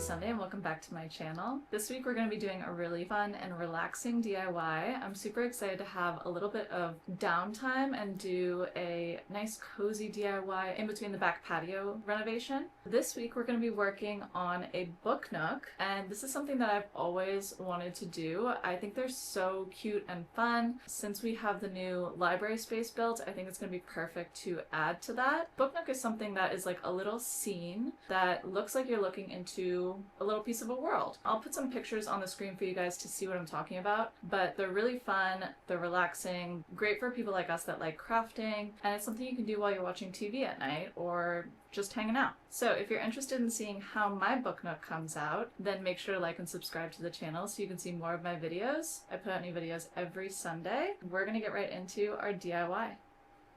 Sunday and welcome back to my channel. This week we're going to be doing a really fun and relaxing DIY. I'm super excited to have a little bit of downtime and do a nice cozy DIY in between the back patio renovation. This week we're going to be working on a book nook, and this is something that I've always wanted to do. I think they're so cute and fun. Since we have the new library space built, I think it's going to be perfect to add to that. Book nook is something that is like a little scene that looks like you're looking into a little piece of a world. I'll put some pictures on the screen for you guys to see what I'm talking about, but they're really fun, they're relaxing, great for people like us that like crafting, and it's something you can do while you're watching TV at night or just hanging out. So if you're interested in seeing how my book nook comes out, then make sure to like and subscribe to the channel so you can see more of my videos. I put out new videos every Sunday. We're gonna get right into our DIY.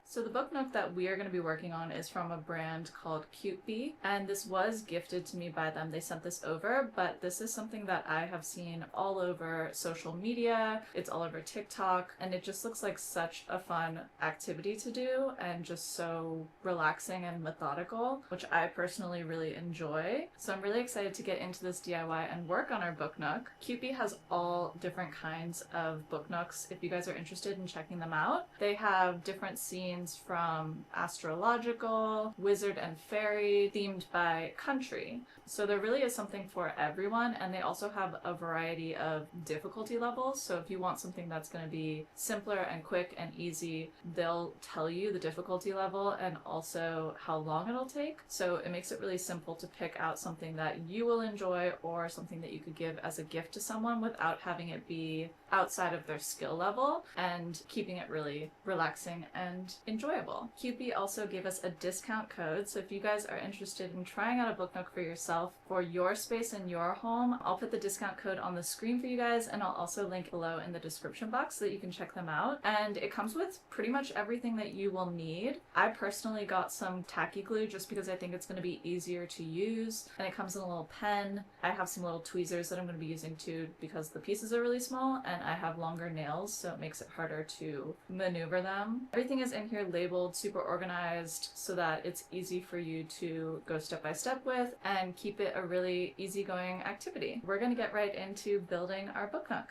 So the book nook that we are going to be working on is from a brand called Cute Bee, and this was gifted to me by them. They sent this over, but this is something that I have seen all over social media. It's all over TikTok, and it just looks like such a fun activity to do and just so relaxing and methodical, which I personally really enjoy. So I'm really excited to get into this DIY and work on our book nook. Cute Bee has all different kinds of book nooks if you guys are interested in checking them out. They have different scenes from astrological, wizard and fairy, themed by country. So there really is something for everyone, and they also have a variety of difficulty levels. So if you want something that's going to be simpler and quick and easy, they'll tell you the difficulty level and also how long it'll take. So it makes it really simple to pick out something that you will enjoy or something that you could give as a gift to someone without having it be outside of their skill level and keeping it really relaxing and enjoyable. Cute Bee also gave us a discount code, so if you guys are interested in trying out a book nook for yourself for your space in your home, I'll put the discount code on the screen for you guys, and I'll also link below in the description box so that you can check them out. And it comes with pretty much everything that you will need. I personally got some tacky glue just because I think it's going to be easier to use, and it comes in a little pen. I have some little tweezers that I'm going to be using too because the pieces are really small and I have longer nails, so it makes it harder to maneuver them. Everything is in here labeled, super organized, so that it's easy for you to go step by step with and keep it a really easygoing activity. We're going to get right into building our book nook.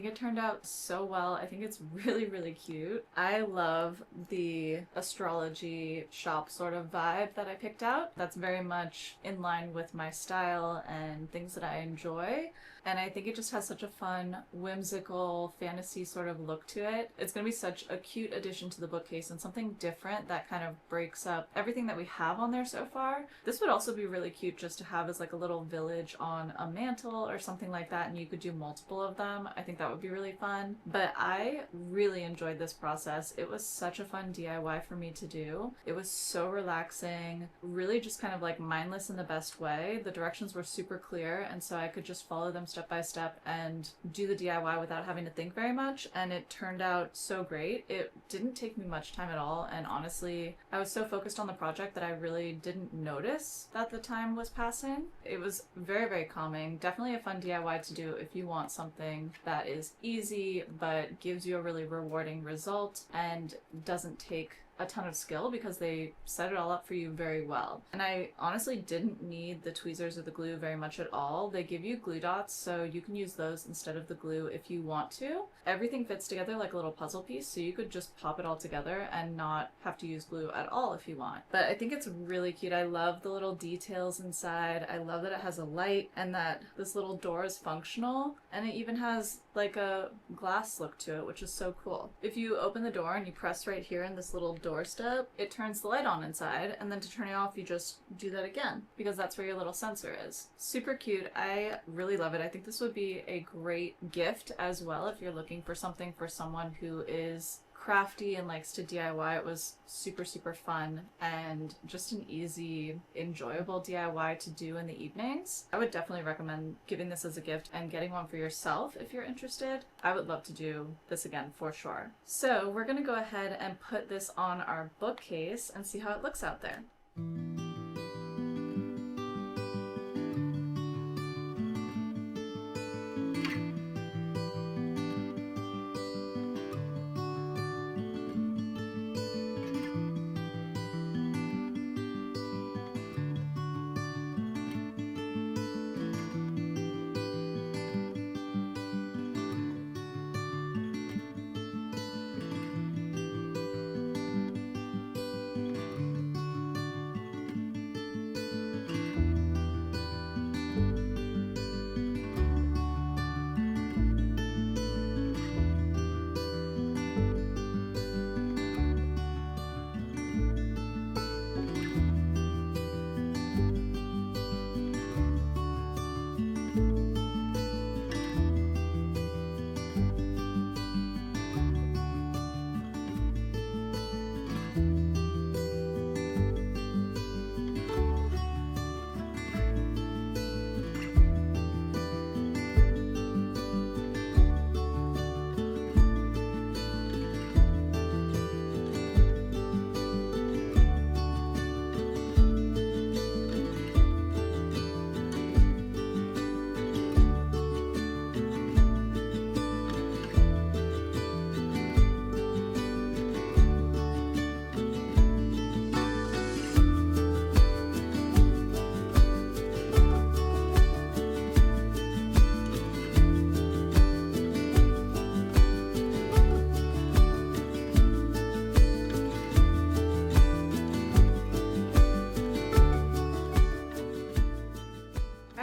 think it turned out so well. I think it's really, really cute. I love the astrology shop sort of vibe that I picked out. That's very much in line with my style and things that I enjoy. And I think it just has such a fun, whimsical, fantasy sort of look to it. It's going to be such a cute addition to the bookcase and something different that kind of breaks up everything that we have on there so far. This would also be really cute just to have as like a little village on a mantle or something like that, and you could do multiple of them. I think that would be really fun. But I really enjoyed this process. It was such a fun DIY for me to do. It was so relaxing, really just kind of like mindless in the best way. The directions were super clear, and so I could just follow them step by step and do the DIY without having to think very much, and it turned out so great. It didn't take me much time at all, and honestly, I was so focused on the project that I really didn't notice that the time was passing. It was very, very calming. Definitely a fun DIY to do if you want something that is easy but gives you a really rewarding result and doesn't take a ton of skill, because they set it all up for you very well. And I honestly didn't need the tweezers or the glue very much at all. They give you glue dots, so you can use those instead of the glue if you want to. Everything fits together like a little puzzle piece, so you could just pop it all together and not have to use glue at all if you want. But I think it's really cute. I love the little details inside. I love that it has a light and that this little door is functional, and it even has like a glass look to it, which is so cool. If you open the door and you press right here in this little doorstep, it turns the light on inside, and then to turn it off you just do that again, because that's where your little sensor is. Super cute. I really love it. I think this would be a great gift as well if you're looking for something for someone who is crafty and likes to DIY. It was super, super fun and just an easy, enjoyable DIY to do in the evenings. I would definitely recommend giving this as a gift and getting one for yourself if you're interested. I would love to do this again for sure. So we're gonna go ahead and put this on our bookcase and see how it looks out there.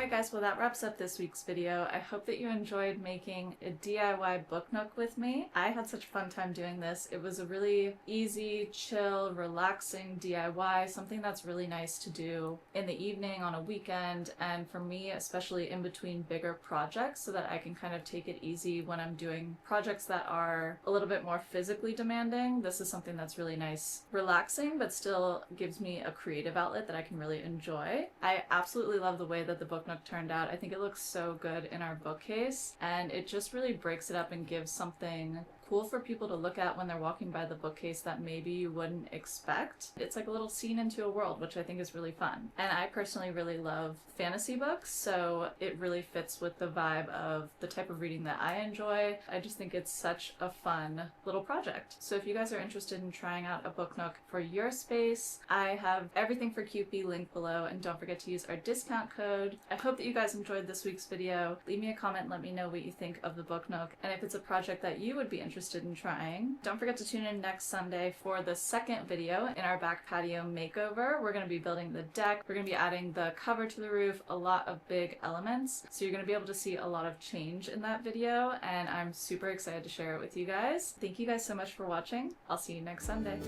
Guys, well that wraps up this week's video. I hope that you enjoyed making a DIY book nook with me. I had such a fun time doing this. It was a really easy, chill, relaxing DIY, something that's really nice to do in the evening on a weekend, and for me especially in between bigger projects, so that I can kind of take it easy when I'm doing projects that are a little bit more physically demanding. This is something that's really nice, relaxing, but still gives me a creative outlet that I can really enjoy. I absolutely love the way that the book nook turned out. I think it looks so good in our bookcase, and it just really breaks it up and gives something cool for people to look at when they're walking by the bookcase that maybe you wouldn't expect. It's like a little scene into a world, which I think is really fun. And I personally really love fantasy books, so it really fits with the vibe of the type of reading that I enjoy. I just think it's such a fun little project. So if you guys are interested in trying out a book nook for your space, I have everything for QP linked below, and don't forget to use our discount code. I hope that you guys enjoyed this week's video. Leave me a comment and let me know what you think of the book nook, and if it's a project that you would be interested in trying. Don't forget to tune in next Sunday for the second video in our back patio makeover. We're going to be building the deck, we're going to be adding the cover to the roof, a lot of big elements, so you're going to be able to see a lot of change in that video, and I'm super excited to share it with you guys. Thank you guys so much for watching. I'll see you next Sunday.